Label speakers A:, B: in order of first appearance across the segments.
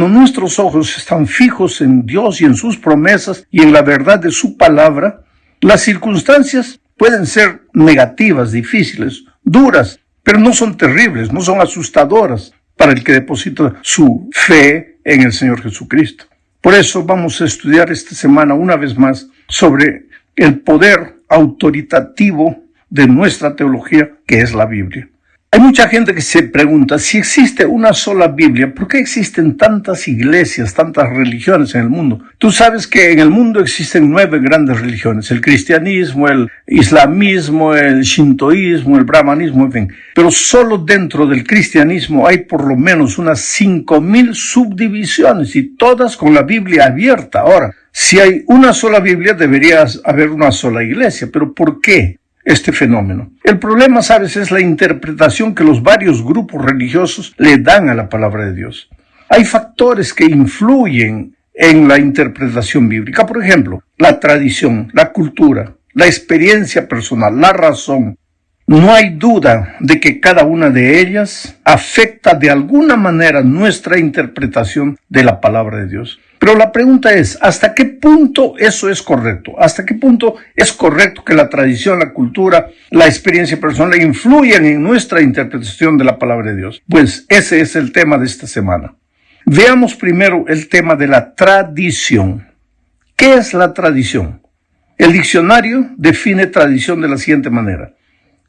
A: cuando nuestros ojos están fijos en Dios y en sus promesas y en la verdad de su palabra, las circunstancias pueden ser negativas, difíciles, duras, pero no son terribles, no son asustadoras para el que deposita su fe en el Señor Jesucristo. Por eso vamos a estudiar esta semana una vez más sobre el poder autoritativo de nuestra teología, que es la Biblia. Hay mucha gente que se pregunta, si existe una sola Biblia, ¿por qué existen tantas iglesias, tantas religiones en el mundo? Tú sabes que en el mundo existen 9 grandes religiones, el cristianismo, el islamismo, el shintoísmo, el brahmanismo, en fin. Pero solo dentro del cristianismo hay por lo menos unas 5,000 subdivisiones y todas con la Biblia abierta. Ahora, si hay una sola Biblia, debería haber una sola iglesia. ¿Pero por qué este fenómeno? El problema, sabes, es la interpretación que los varios grupos religiosos le dan a la palabra de Dios. Hay factores que influyen en la interpretación bíblica. Por ejemplo, la tradición, la cultura, la experiencia personal, la razón. No hay duda de que cada una de ellas afecta de alguna manera nuestra interpretación de la palabra de Dios. Pero la pregunta es, ¿hasta qué punto eso es correcto? ¿Hasta qué punto es correcto que la tradición, la cultura, la experiencia personal influyan en nuestra interpretación de la palabra de Dios? Pues ese es el tema de esta semana. Veamos primero el tema de la tradición. ¿Qué es la tradición? El diccionario define tradición de la siguiente manera.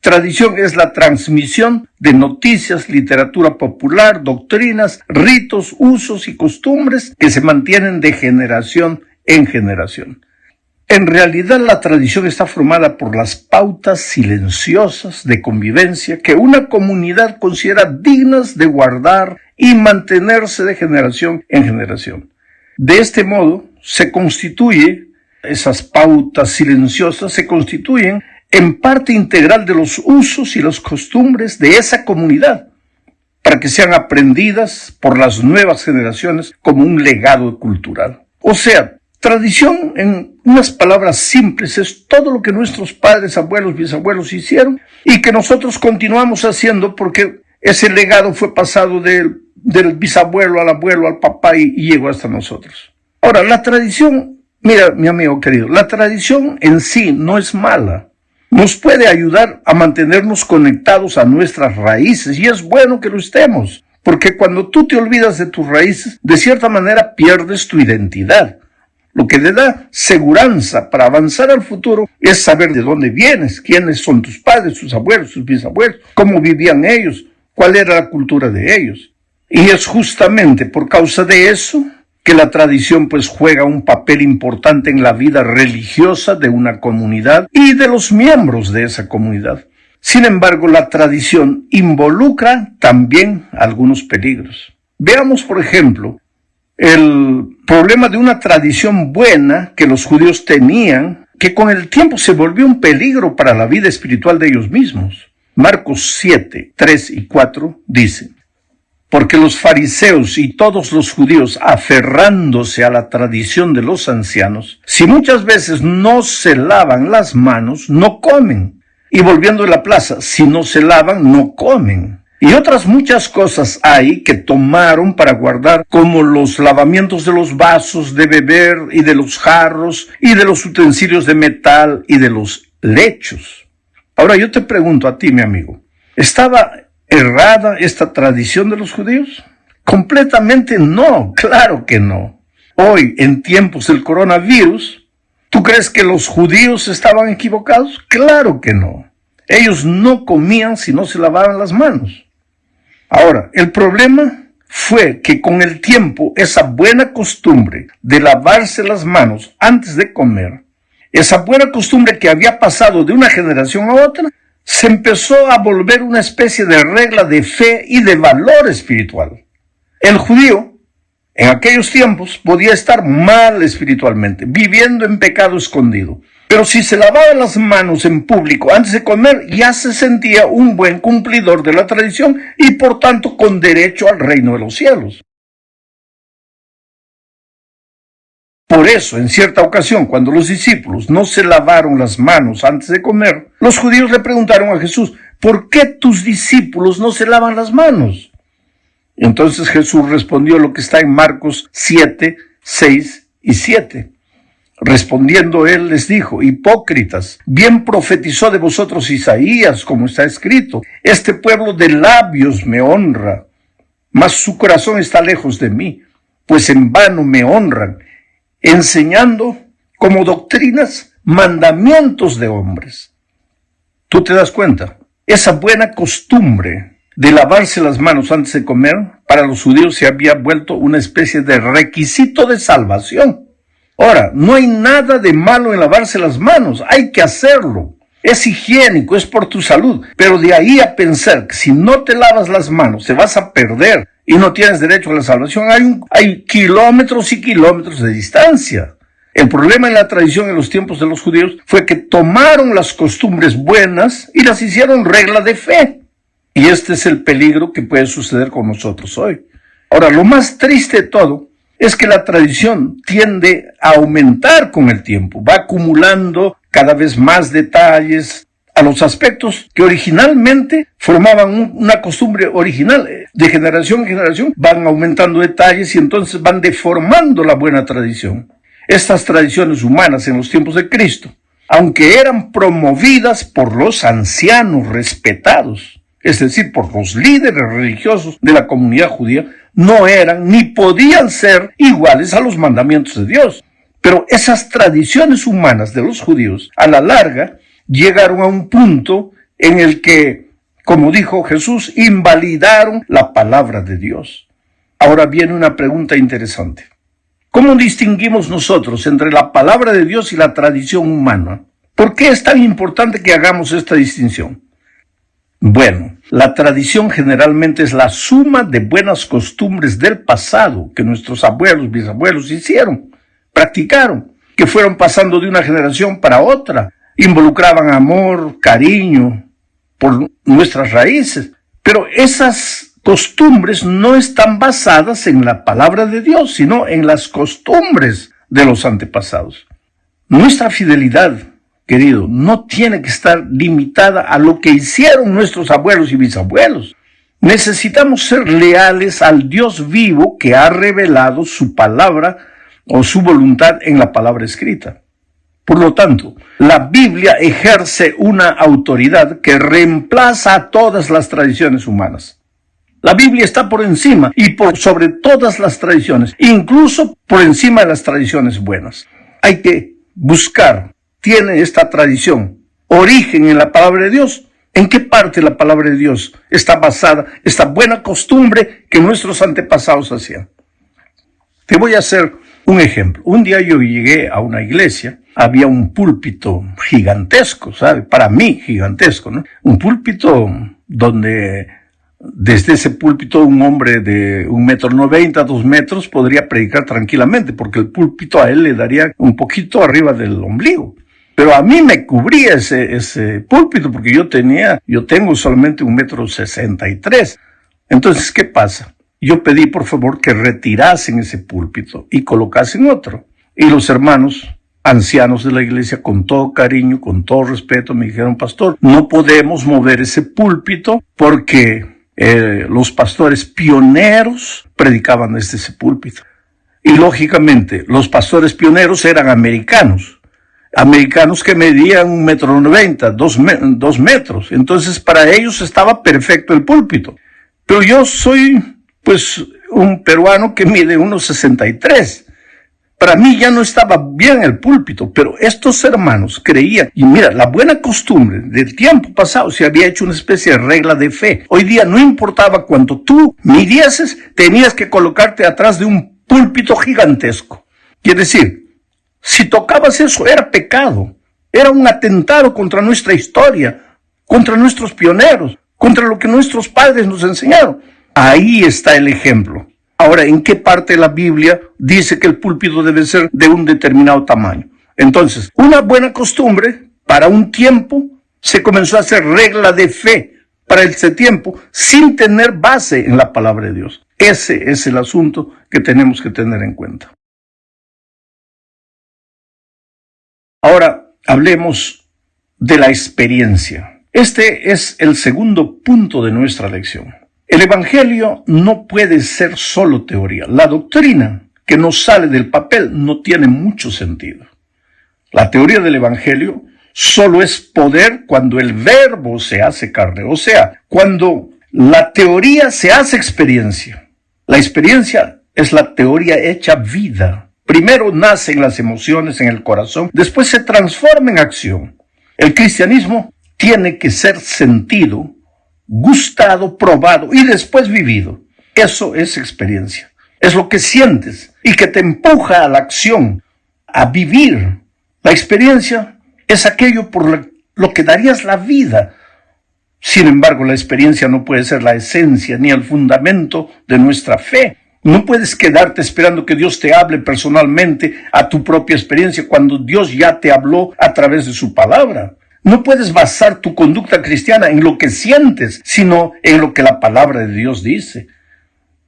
A: Tradición es la transmisión de noticias, literatura popular, doctrinas, ritos, usos y costumbres que se mantienen de generación en generación. En realidad, la tradición está formada por las pautas silenciosas de convivencia que una comunidad considera dignas de guardar y mantenerse de generación en generación. De este modo, esas pautas silenciosas se constituyen en parte integral de los usos y las costumbres de esa comunidad, para que sean aprendidas por las nuevas generaciones como un legado cultural. O sea, tradición, en unas palabras simples, es todo lo que nuestros padres, abuelos, bisabuelos hicieron y que nosotros continuamos haciendo porque ese legado fue pasado del bisabuelo al abuelo, al papá y llegó hasta nosotros. Ahora, la tradición, mira, mi amigo querido, la tradición en sí no es mala. Nos puede ayudar a mantenernos conectados a nuestras raíces y es bueno que lo estemos, porque cuando tú te olvidas de tus raíces, de cierta manera pierdes tu identidad. Lo que le da seguranza para avanzar al futuro es saber de dónde vienes, quiénes son tus padres, tus abuelos, tus bisabuelos, cómo vivían ellos, cuál era la cultura de ellos. Y es justamente por causa de eso que la tradición pues juega un papel importante en la vida religiosa de una comunidad y de los miembros de esa comunidad. Sin embargo, la tradición involucra también algunos peligros. Veamos, por ejemplo, el problema de una tradición buena que los judíos tenían, que con el tiempo se volvió un peligro para la vida espiritual de ellos mismos. Marcos 7, 3 y 4 dice: porque los fariseos y todos los judíos, aferrándose a la tradición de los ancianos, si muchas veces no se lavan las manos, no comen. Y volviendo a la plaza, si no se lavan, no comen. Y otras muchas cosas hay que tomaron para guardar, como los lavamientos de los vasos de beber y de los jarros y de los utensilios de metal y de los lechos. Ahora yo te pregunto a ti, mi amigo, ¿estaba errada esta tradición de los judíos? Completamente no, claro que no. Hoy, en tiempos del coronavirus, ¿tú crees que los judíos estaban equivocados? Claro que no. Ellos no comían si no se lavaban las manos. Ahora, el problema fue que con el tiempo esa buena costumbre de lavarse las manos antes de comer, esa buena costumbre que había pasado de una generación a otra, se empezó a volver una especie de regla de fe y de valor espiritual. El judío, en aquellos tiempos, podía estar mal espiritualmente, viviendo en pecado escondido. Pero si se lavaba las manos en público antes de comer, ya se sentía un buen cumplidor de la tradición y por tanto con derecho al reino de los cielos. Por eso, en cierta ocasión, cuando los discípulos no se lavaron las manos antes de comer, los judíos le preguntaron a Jesús: ¿por qué tus discípulos no se lavan las manos? Entonces Jesús respondió lo que está en Marcos 7, 6 y 7. Respondiendo él les dijo: hipócritas, bien profetizó de vosotros Isaías, como está escrito: este pueblo de labios me honra, mas su corazón está lejos de mí, pues en vano me honran, enseñando como doctrinas mandamientos de hombres. ¿Tú te das cuenta? Esa buena costumbre de lavarse las manos antes de comer, para los judíos se había vuelto una especie de requisito de salvación. Ahora, no hay nada de malo en lavarse las manos, hay que hacerlo. Es higiénico, es por tu salud, pero de ahí a pensar que si no te lavas las manos te vas a perder y no tienes derecho a la salvación, hay kilómetros y kilómetros de distancia. El problema en la tradición en los tiempos de los judíos fue que tomaron las costumbres buenas y las hicieron regla de fe. Y este es el peligro que puede suceder con nosotros hoy. Ahora, lo más triste de todo es que la tradición tiende a aumentar con el tiempo, va acumulando cada vez más detalles a los aspectos que originalmente formaban una costumbre original. De generación en generación van aumentando detalles y entonces van deformando la buena tradición. Estas tradiciones humanas en los tiempos de Cristo, aunque eran promovidas por los ancianos respetados, es decir, por los líderes religiosos de la comunidad judía, no eran ni podían ser iguales a los mandamientos de Dios. Pero esas tradiciones humanas de los judíos, a la larga, llegaron a un punto en el que, como dijo Jesús, invalidaron la palabra de Dios. Ahora viene una pregunta interesante. ¿Cómo distinguimos nosotros entre la palabra de Dios y la tradición humana? ¿Por qué es tan importante que hagamos esta distinción? Bueno, la tradición generalmente es la suma de buenas costumbres del pasado que nuestros abuelos, bisabuelos hicieron, practicaron, que fueron pasando de una generación para otra, involucraban amor, cariño por nuestras raíces, pero esas costumbres no están basadas en la palabra de Dios, sino en las costumbres de los antepasados. Nuestra fidelidad, querido, no tiene que estar limitada a lo que hicieron nuestros abuelos y bisabuelos. Necesitamos ser leales al Dios vivo que ha revelado su palabra o su voluntad en la palabra escrita. Por lo tanto, la Biblia ejerce una autoridad que reemplaza a todas las tradiciones humanas. La Biblia está por encima y por sobre todas las tradiciones, incluso por encima de las tradiciones buenas. Hay que buscar, ¿tiene esta tradición origen en la palabra de Dios? ¿En qué parte de la palabra de Dios está basada esta buena costumbre que nuestros antepasados hacían? Te voy a hacer un ejemplo. Un día yo llegué a una iglesia, había un púlpito gigantesco, ¿sabe? Para mí gigantesco, ¿no? Un púlpito donde desde ese púlpito un hombre de 1,90 m, 2 metros podría predicar tranquilamente, porque el púlpito a él le daría un poquito arriba del ombligo. Pero a mí me cubría ese púlpito, porque yo tengo solamente 1,63 m. Entonces, ¿qué pasa? Yo pedí por favor que retirasen ese púlpito y colocasen otro. Y los hermanos ancianos de la iglesia, con todo cariño, con todo respeto, me dijeron: pastor, no podemos mover ese púlpito porque los pastores pioneros predicaban desde ese púlpito. Y lógicamente, los pastores pioneros eran americanos que medían 1,90 m, 2 metros. Entonces, para ellos estaba perfecto el púlpito. Pero yo soy, un peruano que mide 1,63 m. Para mí ya no estaba bien el púlpito, pero estos hermanos creían, y mira, la buena costumbre del tiempo pasado se había hecho una especie de regla de fe. Hoy día no importaba cuánto tú midieses, tenías que colocarte atrás de un púlpito gigantesco. Quiere decir, si tocabas eso era pecado, era un atentado contra nuestra historia, contra nuestros pioneros, contra lo que nuestros padres nos enseñaron. Ahí está el ejemplo. Ahora, ¿en qué parte de la Biblia dice que el púlpito debe ser de un determinado tamaño? Entonces, una buena costumbre para un tiempo se comenzó a hacer regla de fe para ese tiempo sin tener base en la palabra de Dios. Ese es el asunto que tenemos que tener en cuenta. Ahora, hablemos de la experiencia. Este es el segundo punto de nuestra lección. El Evangelio no puede ser solo teoría. La doctrina que no sale del papel no tiene mucho sentido. La teoría del Evangelio solo es poder cuando el verbo se hace carne, o sea, cuando la teoría se hace experiencia. La experiencia es la teoría hecha vida. Primero nacen las emociones en el corazón, después se transforma en acción. El cristianismo tiene que ser sentido, gustado, probado y después vivido. Eso es experiencia. Es lo que sientes y que te empuja a la acción, a vivir. La experiencia es aquello por lo que darías la vida. Sin embargo, la experiencia no puede ser la esencia ni el fundamento de nuestra fe. No puedes quedarte esperando que Dios te hable personalmente a tu propia experiencia cuando Dios ya te habló a través de su palabra. No puedes basar tu conducta cristiana en lo que sientes, sino en lo que la palabra de Dios dice.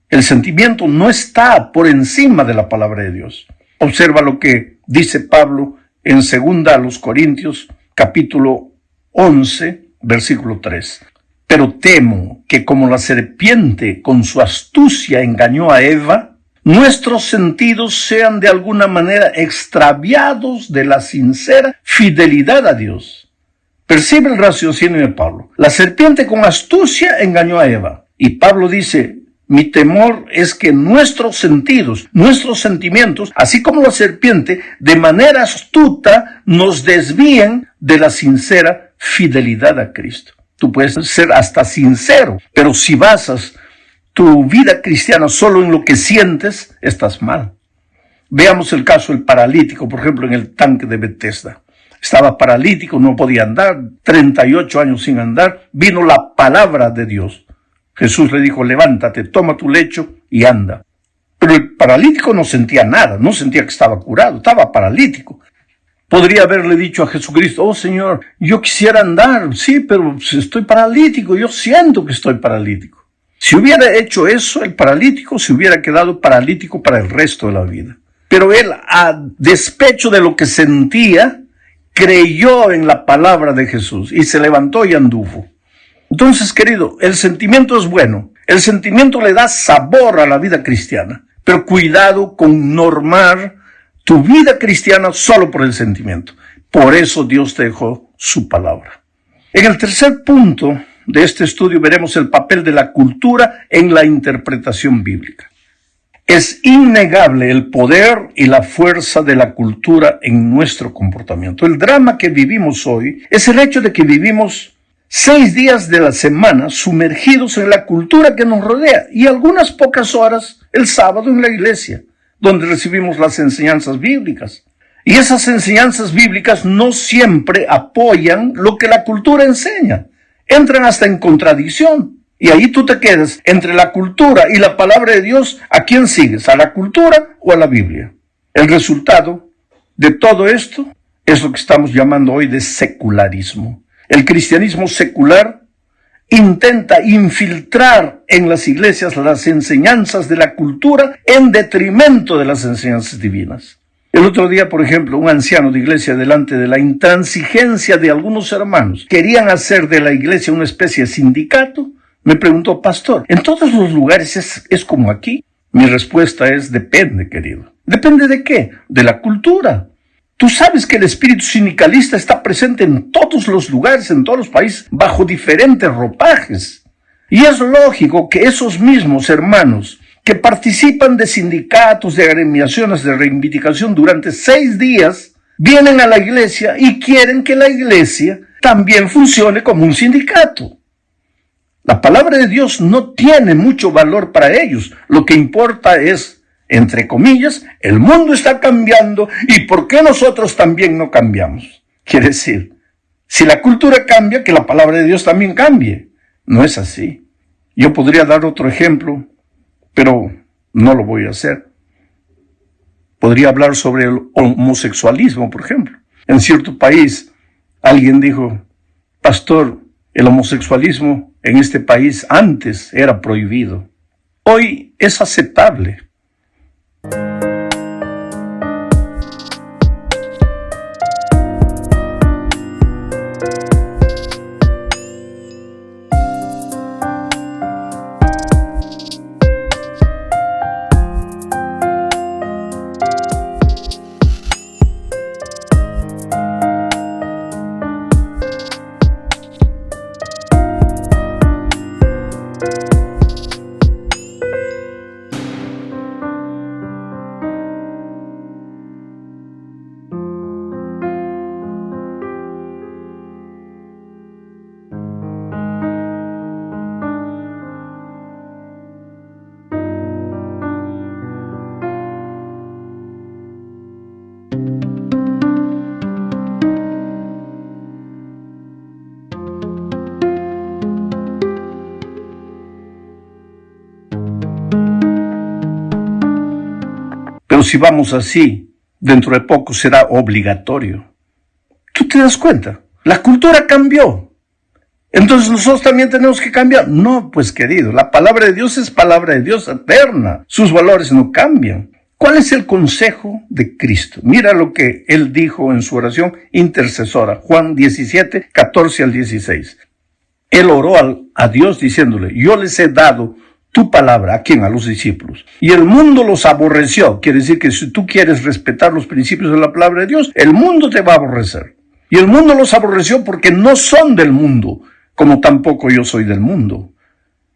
A: El sentimiento no está por encima de la palabra de Dios. Observa lo que dice Pablo en 2 Corintios, capítulo 11, versículo 3. Pero temo que como la serpiente con su astucia engañó a Eva, nuestros sentidos sean de alguna manera extraviados de la sincera fidelidad a Dios. Percibe el raciocinio de Pablo. La serpiente con astucia engañó a Eva. Y Pablo dice, mi temor es que nuestros sentidos, nuestros sentimientos, así como la serpiente, de manera astuta nos desvíen de la sincera fidelidad a Cristo. Tú puedes ser hasta sincero, pero si basas tu vida cristiana solo en lo que sientes, estás mal. Veamos el caso del paralítico, por ejemplo, en el tanque de Bethesda. Estaba paralítico, no podía andar, 38 años sin andar. Vino la palabra de Dios. Jesús le dijo, levántate, toma tu lecho y anda. Pero el paralítico no sentía nada, no sentía que estaba curado, estaba paralítico. Podría haberle dicho a Jesucristo, oh Señor, yo quisiera andar, sí, pero estoy paralítico, yo siento que estoy paralítico. Si hubiera hecho eso, el paralítico se hubiera quedado paralítico para el resto de la vida. Pero él, a despecho de lo que sentía, creyó en la palabra de Jesús y se levantó y anduvo. Entonces, querido, el sentimiento es bueno. El sentimiento le da sabor a la vida cristiana. Pero cuidado con normar tu vida cristiana solo por el sentimiento. Por eso Dios te dejó su palabra. En el tercer punto de este estudio veremos el papel de la cultura en la interpretación bíblica. Es innegable el poder y la fuerza de la cultura en nuestro comportamiento. El drama que vivimos hoy es el hecho de que vivimos 6 días de la semana sumergidos en la cultura que nos rodea y algunas pocas horas el sábado en la iglesia, donde recibimos las enseñanzas bíblicas. Y esas enseñanzas bíblicas no siempre apoyan lo que la cultura enseña. Entran hasta en contradicción. Y ahí tú te quedas entre la cultura y la palabra de Dios. ¿A quién sigues? ¿A la cultura o a la Biblia? El resultado de todo esto es lo que estamos llamando hoy de secularismo. El cristianismo secular intenta infiltrar en las iglesias las enseñanzas de la cultura en detrimento de las enseñanzas divinas. El otro día, por ejemplo, un anciano de iglesia, delante de la intransigencia de algunos hermanos, querían hacer de la iglesia una especie de sindicato. Me preguntó, pastor, ¿en todos los lugares es como aquí? Mi respuesta es, depende, querido. ¿Depende de qué? De la cultura. Tú sabes que el espíritu sindicalista está presente en todos los lugares, en todos los países, bajo diferentes ropajes. Y es lógico que esos mismos hermanos que participan de sindicatos, de agremiaciones, de reivindicación durante 6 días, vienen a la iglesia y quieren que la iglesia también funcione como un sindicato. La palabra de Dios no tiene mucho valor para ellos. Lo que importa es, entre comillas, el mundo está cambiando y ¿por qué nosotros también no cambiamos? Quiere decir, si la cultura cambia, que la palabra de Dios también cambie. No es así. Yo podría dar otro ejemplo, pero no lo voy a hacer. Podría hablar sobre el homosexualismo, por ejemplo. En cierto país, alguien dijo, pastor, el homosexualismo en este país antes era prohibido. Hoy es aceptable. Pero si vamos así, dentro de poco será obligatorio. ¿Tú te das cuenta? La cultura cambió. Entonces nosotros también tenemos que cambiar. No, pues querido, la palabra de Dios es palabra de Dios eterna. Sus valores no cambian. ¿Cuál es el consejo de Cristo? Mira lo que Él dijo en su oración intercesora, Juan 17, 14 al 16. Él oró a Dios diciéndole, yo les he dado tu palabra. ¿A quién? A los discípulos. Y el mundo los aborreció. Quiere decir que si tú quieres respetar los principios de la palabra de Dios, el mundo te va a aborrecer. Y el mundo los aborreció porque no son del mundo, como tampoco yo soy del mundo.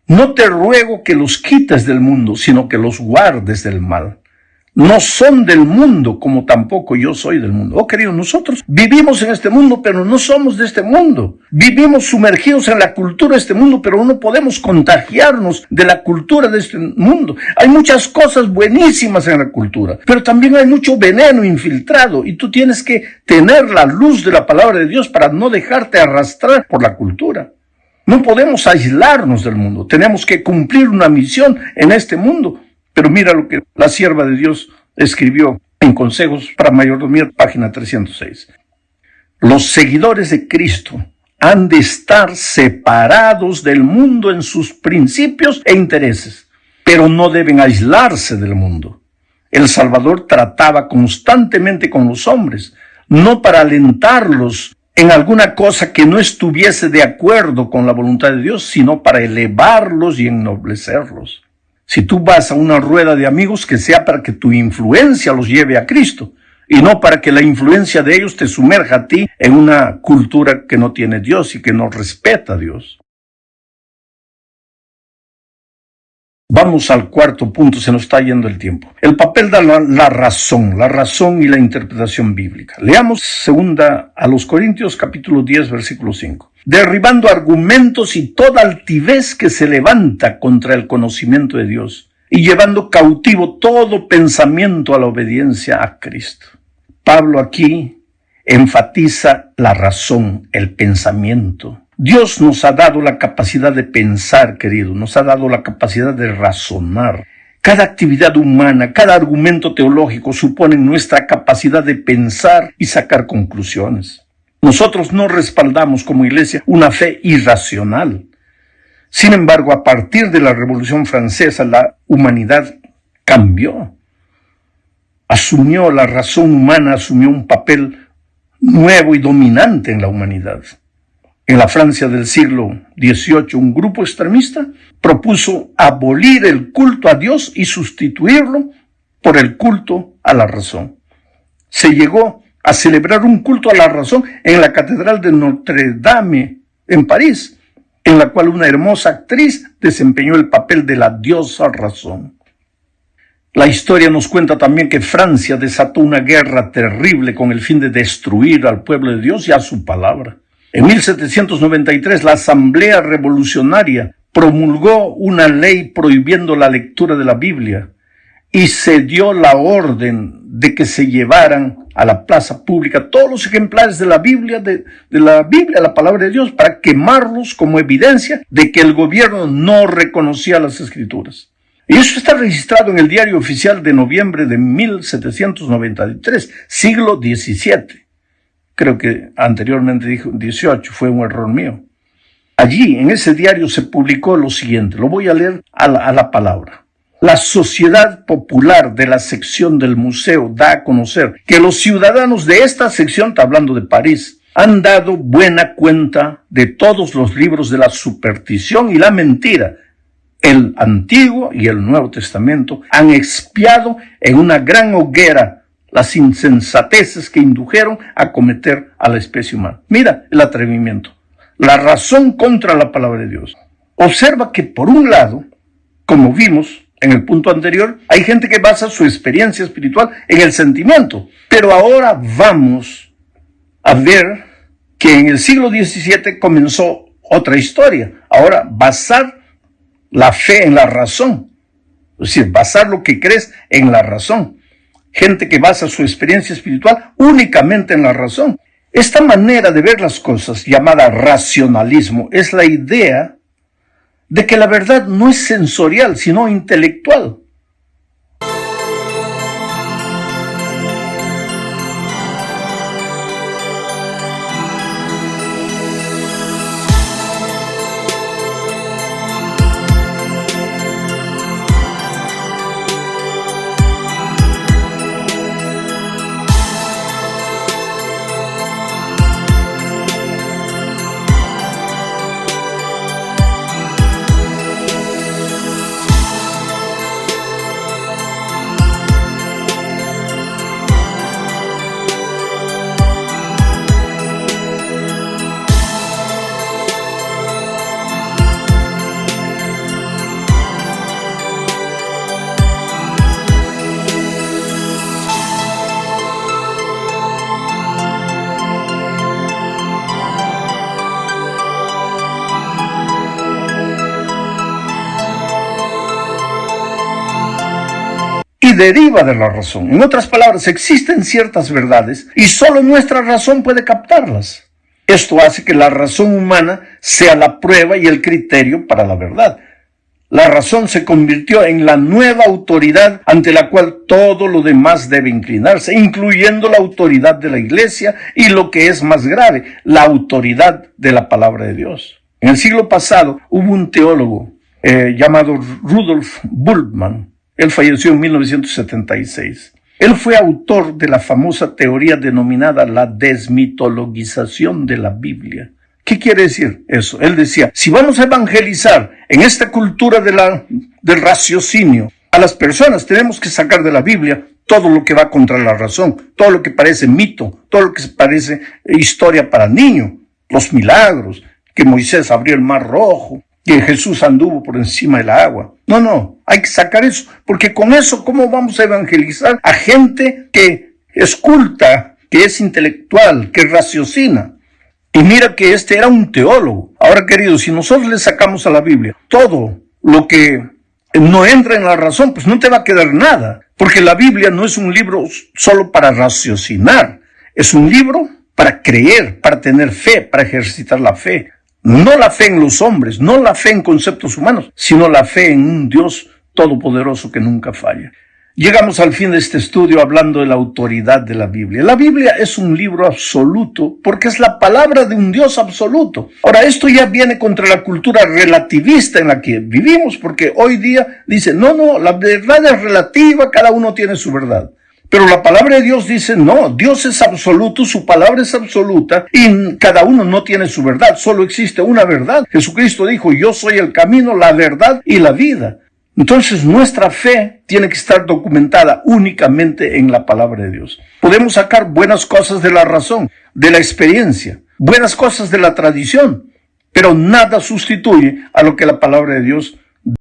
A: No te ruego que los quites del mundo, sino que los guardes del mal. No son del mundo, como tampoco yo soy del mundo. Oh, queridos, nosotros vivimos en este mundo, pero no somos de este mundo. Vivimos sumergidos en la cultura de este mundo, pero no podemos contagiarnos de la cultura de este mundo. Hay muchas cosas buenísimas en la cultura, pero también hay mucho veneno infiltrado, y tú tienes que tener la luz de la palabra de Dios para no dejarte arrastrar por la cultura. No podemos aislarnos del mundo. Tenemos que cumplir una misión en este mundo. Pero mira lo que la sierva de Dios escribió en Consejos para Mayordomía, página 306. Los seguidores de Cristo han de estar separados del mundo en sus principios e intereses, pero no deben aislarse del mundo. El Salvador trataba constantemente con los hombres, no para alentarlos en alguna cosa que no estuviese de acuerdo con la voluntad de Dios, sino para elevarlos y ennoblecerlos. Si tú vas a una rueda de amigos, que sea para que tu influencia los lleve a Cristo, y no para que la influencia de ellos te sumerja a ti en una cultura que no tiene Dios y que no respeta a Dios. Vamos al cuarto punto, se nos está yendo el tiempo. El papel de la razón y la interpretación bíblica. Leamos 2 Corintios capítulo 10, versículo 5. Derribando argumentos y toda altivez que se levanta contra el conocimiento de Dios, y llevando cautivo todo pensamiento a la obediencia a Cristo. Pablo aquí enfatiza la razón, el pensamiento. Dios nos ha dado la capacidad de pensar, querido, nos ha dado la capacidad de razonar. Cada actividad humana, cada argumento teológico supone nuestra capacidad de pensar y sacar conclusiones. Nosotros no respaldamos como iglesia una fe irracional. Sin embargo, a partir de la Revolución Francesa, la humanidad cambió. La razón humana asumió un papel nuevo y dominante en la humanidad. En la Francia del siglo XVIII, un grupo extremista propuso abolir el culto a Dios y sustituirlo por el culto a la razón. Se llegó a celebrar un culto a la razón en la Catedral de Notre Dame, en París, en la cual una hermosa actriz desempeñó el papel de la diosa razón. La historia nos cuenta también que Francia desató una guerra terrible con el fin de destruir al pueblo de Dios y a su palabra. En 1793, la Asamblea Revolucionaria promulgó una ley prohibiendo la lectura de la Biblia y se dio la orden de que se llevaran a la plaza pública todos los ejemplares de la Biblia, la palabra de Dios, para quemarlos como evidencia de que el gobierno no reconocía las Escrituras. Y eso está registrado en el Diario Oficial de noviembre de 1793, siglo XVII. Creo que anteriormente dijo 18, fue un error mío. Allí, en ese diario, se publicó lo siguiente, lo voy a leer a la palabra. La Sociedad Popular de la sección del museo da a conocer que los ciudadanos de esta sección, está hablando de París, han dado buena cuenta de todos los libros de la superstición y la mentira. El Antiguo y el Nuevo Testamento han expiado en una gran hoguera las insensateces que indujeron a cometer a la especie humana. Mira el atrevimiento. La razón contra la palabra de Dios. Observa que por un lado, como vimos en el punto anterior, hay gente que basa su experiencia espiritual en el sentimiento. Pero ahora vamos a ver que en el siglo XVII comenzó otra historia. Ahora, basar la fe en la razón. Es decir, basar lo que crees en la razón. Gente que basa su experiencia espiritual únicamente en la razón. Esta manera de ver las cosas, llamada racionalismo, es la idea de que la verdad no es sensorial, sino intelectual. deriva de la razón. En otras palabras, existen ciertas verdades y solo nuestra razón puede captarlas. Esto hace que la razón humana sea la prueba y el criterio para la verdad. La razón se convirtió en la nueva autoridad ante la cual todo lo demás debe inclinarse, incluyendo la autoridad de la Iglesia y, lo que es más grave, la autoridad de la palabra de Dios. En el siglo pasado hubo un teólogo llamado Rudolf Bultmann. Él falleció en 1976. Él fue autor de la famosa teoría denominada la desmitologización de la Biblia. ¿Qué quiere decir eso? Él decía, si vamos a evangelizar en esta cultura del raciocinio a las personas, tenemos que sacar de la Biblia todo lo que va contra la razón, todo lo que parece mito, todo lo que parece historia para niños, los milagros, que Moisés abrió el mar rojo, que Jesús anduvo por encima del agua. No, hay que sacar eso, porque con eso, ¿cómo vamos a evangelizar a gente que es culta, que es intelectual, que raciocina? Y mira que este era un teólogo. Ahora, queridos, si nosotros le sacamos a la Biblia todo lo que no entra en la razón, pues no te va a quedar nada, porque la Biblia no es un libro solo para raciocinar, es un libro para creer, para tener fe, para ejercitar la fe. No la fe en los hombres, no la fe en conceptos humanos, sino la fe en un Dios todopoderoso que nunca falla. Llegamos al fin de este estudio hablando de la autoridad de la Biblia. La Biblia es un libro absoluto porque es la palabra de un Dios absoluto. Ahora, esto ya viene contra la cultura relativista en la que vivimos, porque hoy día dice, no, la verdad es relativa, cada uno tiene su verdad. Pero la palabra de Dios dice, no, Dios es absoluto, su palabra es absoluta y cada uno no tiene su verdad, solo existe una verdad. Jesucristo dijo, yo soy el camino, la verdad y la vida. Entonces nuestra fe tiene que estar documentada únicamente en la palabra de Dios. Podemos sacar buenas cosas de la razón, de la experiencia, buenas cosas de la tradición, pero nada sustituye a lo que la palabra de Dios